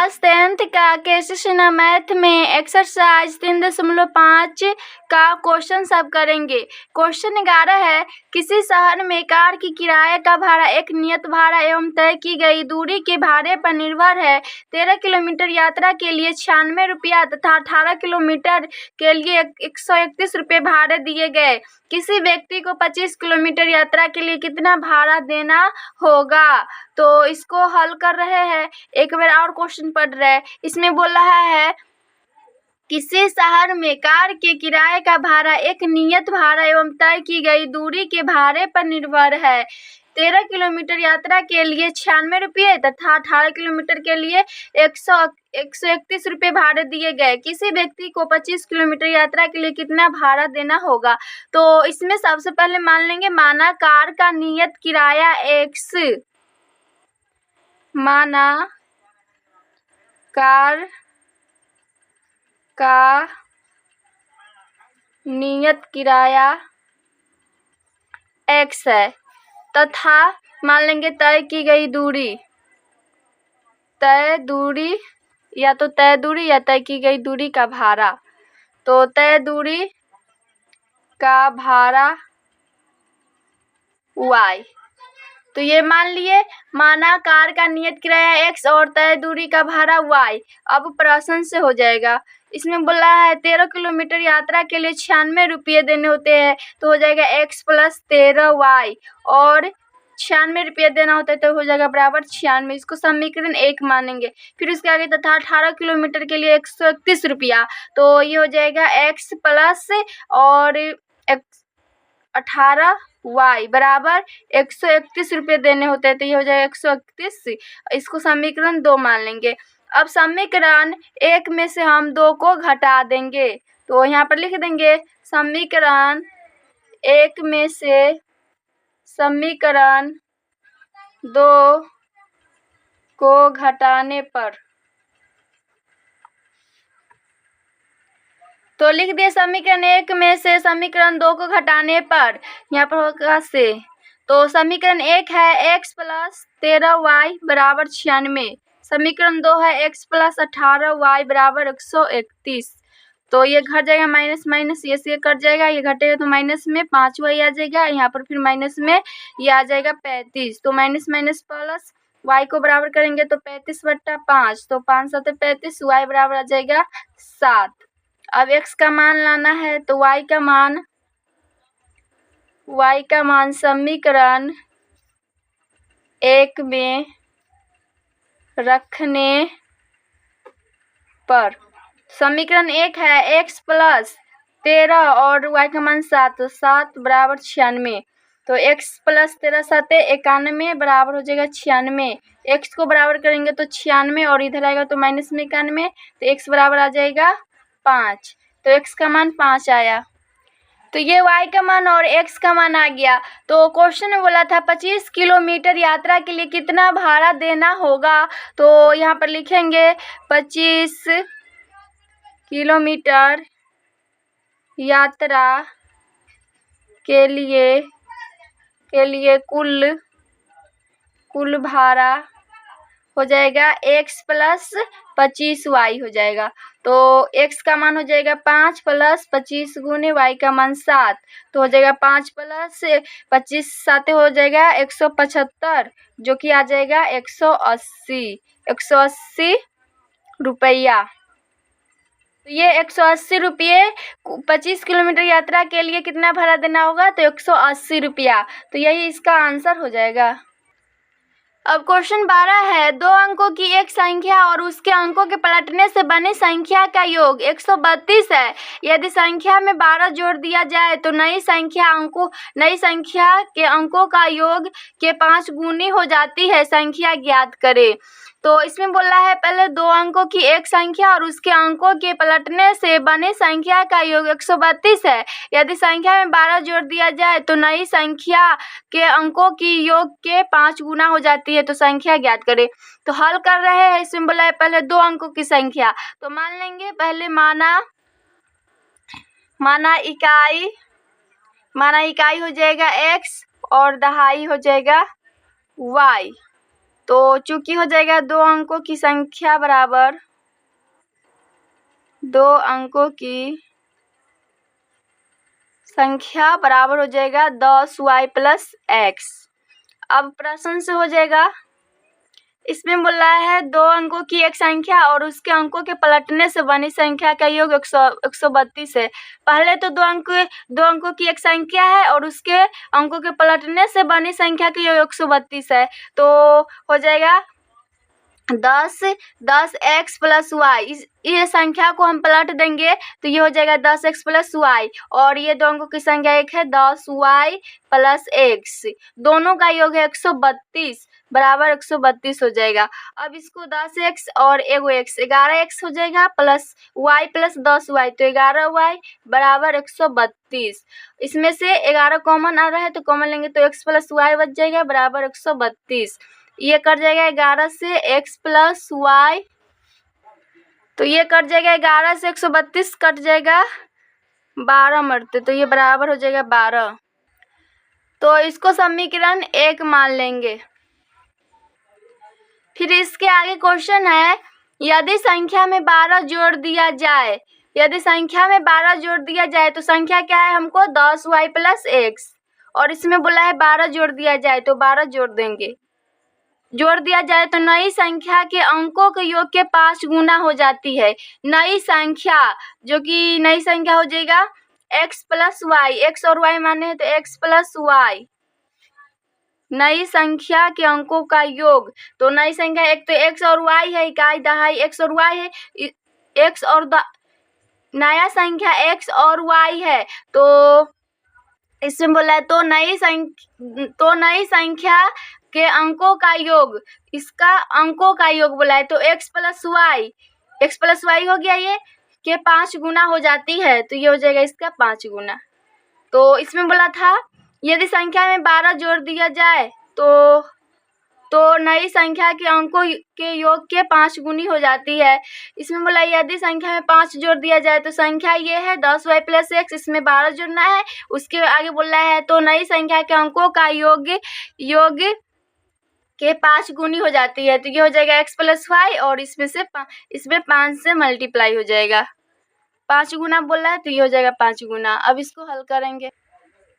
Class 10th का question math में exercise 3.5 का क्वेश्चन सब करेंगे। क्वेश्चन 11 है, किसी शहर में कार की किराए का भाड़ा एक नियत भाड़ा एवं तय की गई दूरी के भाड़े पर निर्भर है। 13 किलोमीटर यात्रा के लिए 96 रुपया तथा 18 किलोमीटर के लिए 131 रुपये भाड़े दिए गए। किसी व्यक्ति को 25 किलोमीटर यात्रा के लिए कितना भाड़ा देना होगा। तो इसको हल कर रहे हैं, एक बार और क्वेश्चन पढ़ रहे हैं। इसमें बोल रहा है किसी शहर में कार के किराए का भाड़ा एक नियत भाड़ा एवं तय की गई दूरी के भाड़े पर निर्भर है। 13 किलोमीटर यात्रा के लिए 96 रुपये तथा 18 किलोमीटर के लिए 131 रुपये भाड़े दिए गए। किसी व्यक्ति को 25 किलोमीटर यात्रा के लिए कितना भाड़ा देना होगा। तो इसमें सबसे पहले मान लेंगे, माना कार का नियत किराया x, माना कार का नियत किराया x है तथा मान लेंगे तय की गई दूरी, तय दूरी या तय की गई दूरी का भाड़ा। तो तय दूरी का भाड़ा y। तो ये मान लिए, माना कार का नियत किराया x और तय दूरी का भाड़ा y। अब प्रश्न से हो जाएगा। इसमें बोला है 13 किलोमीटर यात्रा के लिए 96 रुपये देने होते हैं, तो हो जाएगा x + 13y, और 96 रुपये देना होता है तो हो जाएगा बराबर 96। इसको समीकरण 1 मानेंगे। फिर उसके आगे तथा 18 किलोमीटर के लिए 131 रुपया, तो ये हो जाएगा x प्लस और 18y बराबर 131 रुपये देने होते हैं, तो ये हो जाएगा 131। इसको समीकरण 2 मान लेंगे। अब समीकरण 1 में से हम 2 को घटा देंगे, तो यहाँ पर लिख देंगे समीकरण 1 में से समीकरण 2 को घटाने पर, तो लिख दिए समीकरण 1 में से समीकरण 2 को घटाने पर यहाँ पर होगा से। तो समीकरण 1 है x + 13y बराबर 96, समीकरण 2 है x + 18y बराबर 131। तो ये घट जाएगा, माइनस माइनस ये से कट जाएगा, ये घटेगा तो माइनस में 5y आ जाएगा, यहाँ पर फिर माइनस में ये आ जाएगा 35। तो माइनस माइनस प्लस y को बराबर करेंगे तो 35/5, तो 5 × 7 = 35, y बराबर आ जाएगा 7। अब x का मान लाना है, तो y का मान समीकरण 1 में रखने पर, समीकरण 1 है x + 13 और y का मान 7, तो 7 बराबर 96। तो x + 13 = 91 बराबर हो जाएगा 96। x को बराबर करेंगे तो 96 और इधर आएगा तो माइनस में 91, तो x बराबर आ जाएगा 5। तो x का मान 5 आया। तो ये y का मान और x का मान आ गया। तो क्वेश्चन में बोला था 25 किलोमीटर यात्रा के लिए कितना भाड़ा देना होगा। तो यहाँ पर लिखेंगे 25 किलोमीटर यात्रा के लिए कुल भाड़ा हो जाएगा x + 25y हो जाएगा। तो x का मान हो जाएगा 5 + 25 × y का मान 7, तो हो जाएगा 5 + 25 7 हो जाएगा 175, जो कि आ जाएगा 180 रुपया। तो ये 180 रुपये 25 किलोमीटर यात्रा के लिए कितना भाड़ा देना होगा, तो 180 रुपया। तो यही इसका आंसर हो जाएगा। अब क्वेश्चन 12 है, 2 अंकों की एक संख्या और उसके अंकों के पलटने से बनी संख्या का योग 132 है। यदि संख्या में 12 जोड़ दिया जाए तो नई संख्या के अंकों का योग के 5 गुनी हो जाती है, संख्या ज्ञात करें। तो इसमें बोला है पहले 2 अंकों की एक संख्या और उसके अंकों के पलटने से बनी संख्या का योग 132 है। यदि संख्या में 12 जोड़ दिया जाए तो नई संख्या के अंकों की योग के 5 गुना हो जाती है, तो संख्या ज्ञात करें। तो हल कर रहे हैं। इसमें बोला है पहले 2 अंकों की संख्या, तो मान लेंगे पहले माना इकाई हो जाएगा x और दहाई हो जाएगा y। तो चूंकि हो जाएगा 2 अंकों की संख्या बराबर 2 अंकों की संख्या बराबर हो जाएगा 10y प्लस x। अब प्रश्न से हो जाएगा, इसमें बोल रहा है 2 अंकों की एक संख्या और उसके अंकों के पलटने से बनी संख्या का योग 132 है। पहले तो 2 अंकों की एक संख्या है और उसके अंकों के पलटने से बनी संख्या का योग 132 है। तो हो जाएगा 10 x प्लस वाई। ये संख्या को हम पलट देंगे तो ये हो जाएगा 10x प्लस वाई, और ये 2 अंकों की संख्या एक है 10y प्लस x। दोनों का योग है 132 बराबर 132 हो जाएगा। अब इसको 10x और एगो x 11x हो जाएगा प्लस y प्लस 10y, तो 11y बराबर 132। इसमें से 11 कॉमन आ रहा है तो कॉमन लेंगे तो x प्लस y बच जाएगा बराबर 132। ये कट जाएगा 11 से x प्लस वाई, तो ये कट जाएगा 11 से 132 कट जाएगा 12 मरते, तो ये बराबर हो जाएगा 12। तो इसको समीकरण 1 मान लेंगे। फिर इसके आगे क्वेश्चन है, यदि संख्या में 12 जोड़ दिया जाए, यदि संख्या में 12 जोड़ दिया जाए तो संख्या क्या है हमको 10y प्लस x, और इसमें बोला है 12 जोड़ दिया जाए तो 12 जोड़ देंगे। जोड़ दिया जाए तो नई संख्या के अंकों के योग के 5 गुना हो जाती है। नई संख्या जो कि नई संख्या हो जाएगा x प्लस वाई, एक्स और y माने हैं तो x प्लस वाई। नई संख्या के अंकों का योग, तो नई संख्या एक तो x और y है, इकाई दहाई x और y है, x और नया संख्या x और y है। तो इसमें बोला है तो नई संख्या के अंकों का योग, इसका अंकों का योग बोला है तो x प्लस वाई हो गया, ये के 5 गुना हो जाती है तो ये हो जाएगा इसका 5 गुना। तो इसमें बोला था यदि संख्या में 12 जोड़ दिया जाए तो नई संख्या के अंकों के योग के 5 गुनी हो जाती है। इसमें बोला यदि संख्या में 5 जोड़ दिया जाए तो संख्या ये है 10y प्लस x, इसमें 12 जोड़ना है। उसके आगे बोल रहा है तो नई संख्या के अंकों का योग के 5 गुनी हो जाती है, तो ये हो जाएगा x प्लस वाई, और इसमें 5 से मल्टीप्लाई हो जाएगा। 5 गुना बोल रहा है तो ये हो जाएगा 5 गुना। अब इसको हल करेंगे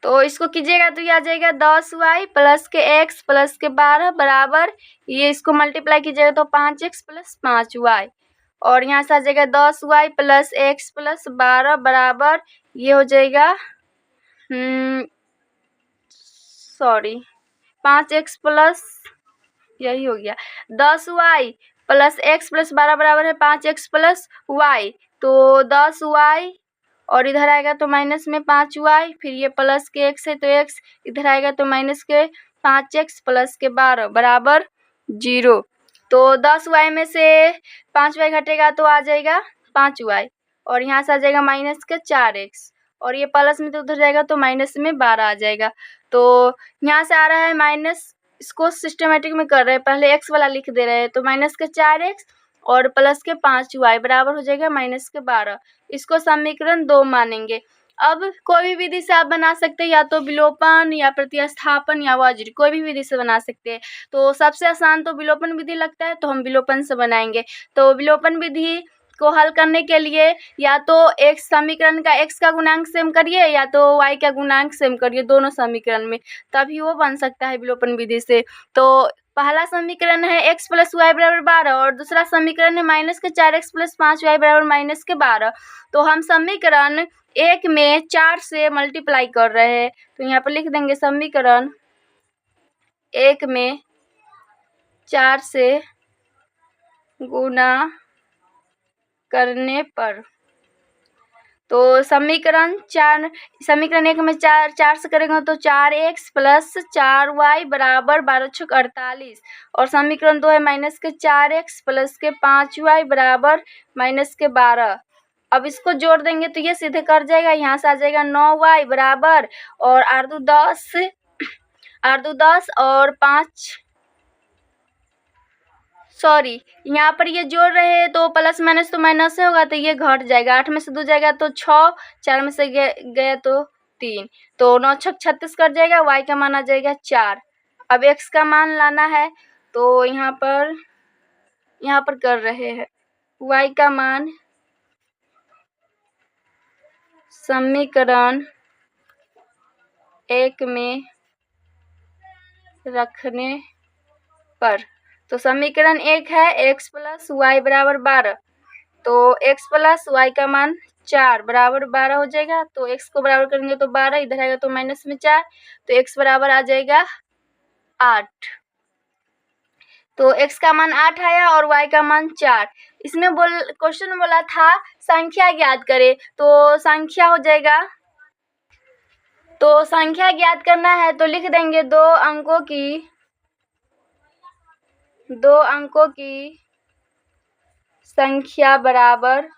तो इसको कीजिएगा तो ये आ जाएगा 10y प्लस के x प्लस के 12 बराबर, ये इसको मल्टीप्लाई कीजिएगा तो 5x प्लस 5y, और यहाँ से आ जाएगा 10y प्लस x प्लस 12 बराबर, ये हो जाएगा 5x प्लस, यही हो गया 10y प्लस x प्लस 12 बराबर है 5x प्लस y, तो 10y और इधर आएगा तो माइनस में 5y, फिर ये प्लस के x है तो x, इधर आएगा तो माइनस के 5x प्लस के 12 बराबर 0। तो 10y में से 5y घटेगा तो आ जाएगा 5y, और यहाँ से आ जाएगा माइनस के 4x, और ये प्लस में तो उधर जाएगा तो माइनस में 12 आ जाएगा। तो यहाँ से आ रहा है माइनस, इसको सिस्टमेटिक में कर रहे हैं, पहले x वाला लिख दे रहे हैं, तो माइनस के 4x और प्लस के 5y बराबर हो जाएगा माइनस के 12। इसको समीकरण 2 मानेंगे। अब कोई भी विधि से आप बना सकते हैं, या तो विलोपन या प्रतिस्थापन या वज्र, कोई भी विधि से बना सकते हैं। तो सबसे आसान तो विलोपन विधि लगता है, तो हम विलोपन से बनाएंगे। तो विलोपन विधि को हल करने के लिए या तो एक समीकरण का x का गुणांक सेम करिए या तो y का गुणांक सेम करिए दोनों समीकरण में, तभी वो बन सकता है विलोपन विधि से। तो पहला समीकरण है x प्लस वाई बराबर 12, और दूसरा समीकरण है माइनस के 4x प्लस 5y बराबर माइनस के 12। तो हम समीकरण 1 में 4 से मल्टीप्लाई कर रहे हैं, तो यहाँ पर लिख देंगे समीकरण 1 में 4 से गुना करने पर, तो समीकरण 1 में 4 से करेंगे तो 4x प्लस 4y बराबर 12 छक 48, और समीकरण 2 है माइनस के 4x प्लस के 5y बराबर माइनस के 12। अब इसको जोड़ देंगे तो ये सीधे कर जाएगा, यहाँ से आ जाएगा 9y बराबर, और आर दू 10 और 5, सॉरी यहाँ पर ये जोड़ रहे हैं तो प्लस माइनस तो माइनस से होगा, तो ये घट जाएगा। 8 में से 2 जाएगा तो 6, 4 में से गया तो 3, तो 9 छक 36 कट जाएगा। y का मान आ जाएगा 4। अब x का मान लाना है, तो यहाँ पर कर रहे हैं। y का मान समीकरण 1 में रखने पर, तो समीकरण 1 है x + y = 12, तो x + y का मान 4 बराबर 12 हो जाएगा। तो x को बराबर करेंगे तो 12, इधर आएगा तो माइनस में 4, तो x बराबर आ जाएगा 8। तो x का मान 8 आया और y का मान 4। इसमें क्वेश्चन बोला था संख्या ज्ञात करें, तो संख्या हो जाएगा, तो संख्या ज्ञात करना है तो लिख देंगे 2 अंकों की संख्या बराबर,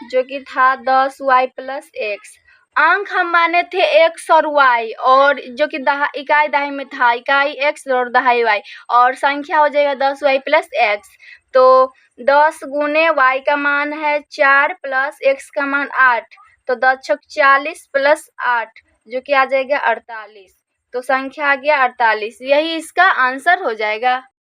जो कि था 10y + x। अंक हम माने थे x और y, और जो कि इकाई दहाई में था, इकाई x और दहाई y, और संख्या हो जाएगा 10y + x। तो 10 गुने y का मान है 4 + x का मान 8, तो 10 × 40 + 8, जो कि आ जाएगा 48। तो संख्या आ गया 48, यही इसका आंसर हो जाएगा।